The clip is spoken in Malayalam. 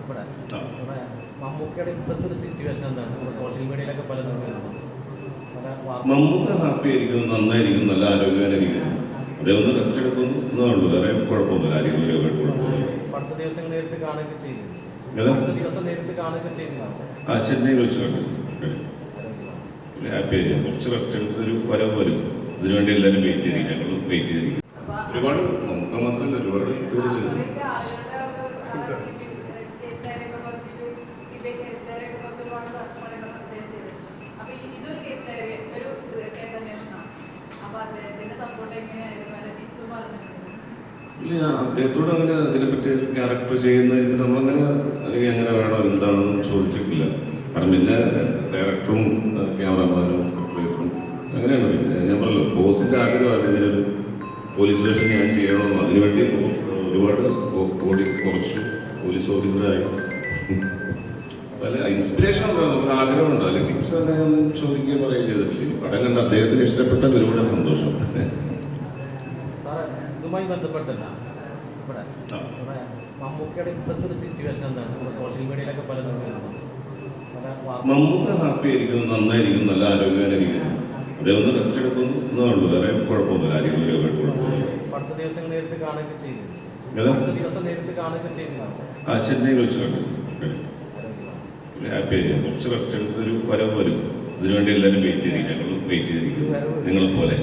ഇവിടെ മമ്മൂക്കയുടെ ഇപ്പോഴത്തെ ഒരു സിറ്റുവേഷൻ എന്താണ്? സോഷ്യൽ മീഡിയയിലൊക്കെ പലതും മമ്മൂക്ക ഹാപ്പി ആയിരിക്കുന്നു, നന്നായിരിക്കും, നല്ല ആരോഗ്യവാനായിരിക്കുന്നു. അദ്ദേഹം ഒന്ന് റെസ്റ്റ് എടുക്കുന്നു എന്നുള്ളൂ, വേറെ കുഴപ്പമൊന്നുമില്ല. ആരോഗ്യപരമായിട്ട് കുഴപ്പമൊന്നുമില്ല. അടുത്ത ദിവസം നേരിട്ട് കാണുകയൊക്കെ ചെയ്തു. ചെന്നൈയിൽ വെച്ച് കണ്ടു. ഹാപ്പി ആയിരിക്കും. കുറച്ച് റെസ്റ്റ് എടുത്തൊരു വരവ് വരും. ഇതിനുവേണ്ടി എല്ലാവരും വെയിറ്റ് ചെയ്തിരിക്കും. ഞങ്ങൾ വെയിറ്റ് ചെയ്തിരിക്കും. ഒരുപാട് നമുക്ക് മാത്രമല്ല, ഒരുപാട് പേര് ചെയ്തു. ഇല്ല, അദ്ദേഹത്തോട് അങ്ങനെ അതിനെപ്പറ്റി ക്യാരക്ടർ ചെയ്യുന്നതിന് നമ്മളങ്ങനെ അല്ലെങ്കിൽ എങ്ങനെ വേണോ എന്താണെന്ന് ചോദിച്ചിട്ടില്ല. കാരണം പിന്നെ ഡയറക്ടറും ക്യാമറമാനും സ്ക്രിപ്റ്റ് അങ്ങനെയാണ്. പിന്നെ ഞാൻ പറഞ്ഞല്ലോ, ബോസിൻ്റെ ആഗ്രഹമാണ് ഇതിനൊരു പോലീസ് സ്റ്റേഷൻ ഞാൻ ചെയ്യണമെന്ന്. അതിനുവേണ്ടി ഒരുപാട് ഓടി കുറച്ച് പോലീസ് ഓഫീസറായി അല്ല ഇൻസ്പിറേഷൻ ഉണ്ടാകും, നമുക്ക് ആഗ്രഹമുണ്ടോ അല്ലെങ്കിൽ ടിപ്സ് തന്നെ ഞാൻ ചോദിക്കുകയും പറയുകയും ചെയ്തിട്ടില്ല. പടം കണ്ട് അദ്ദേഹത്തിന് ഇഷ്ടപ്പെട്ടാൽ ഒരുപാട് സന്തോഷം. ഇതുമായി ബന്ധപ്പെട്ടല്ല ഇവിടെ മമ്മൂക്കയുടെ ഇപ്പോഴത്തെ ഒരു സിറ്റുവേഷൻ എന്താണ്? സോഷ്യൽ മീഡിയയിലൊക്കെ പലതും മമ്മൂക്ക ഹാപ്പി ആയിരിക്കുന്നു, നന്നായിരിക്കും, നല്ല ആരോഗ്യവാനായിരിക്കുന്നു. അദ്ദേഹം ഒന്ന് റെസ്റ്റ് എടുക്കുന്നു എന്നുള്ളൂ, വേറെ കുഴപ്പമൊന്നുമില്ല. ആരോഗ്യപരമായിട്ട് കുഴപ്പമൊന്നുമില്ല. അടുത്ത ദിവസം നേരിട്ട് കാണുകയൊക്കെ ചെയ്തു. ചെന്നൈയിൽ വെച്ച് കണ്ടു. ഹാപ്പി ആയിരിക്കും. കുറച്ച് റെസ്റ്റ് എടുത്തൊരു വരവ് വരും. ഇതിനുവേണ്ടി എല്ലാവരും വെയിറ്റ് ചെയ്തിരിക്കും. ഞങ്ങൾ വെയിറ്റ് ചെയ്തിരിക്കും, നിങ്ങളെ പോലെ.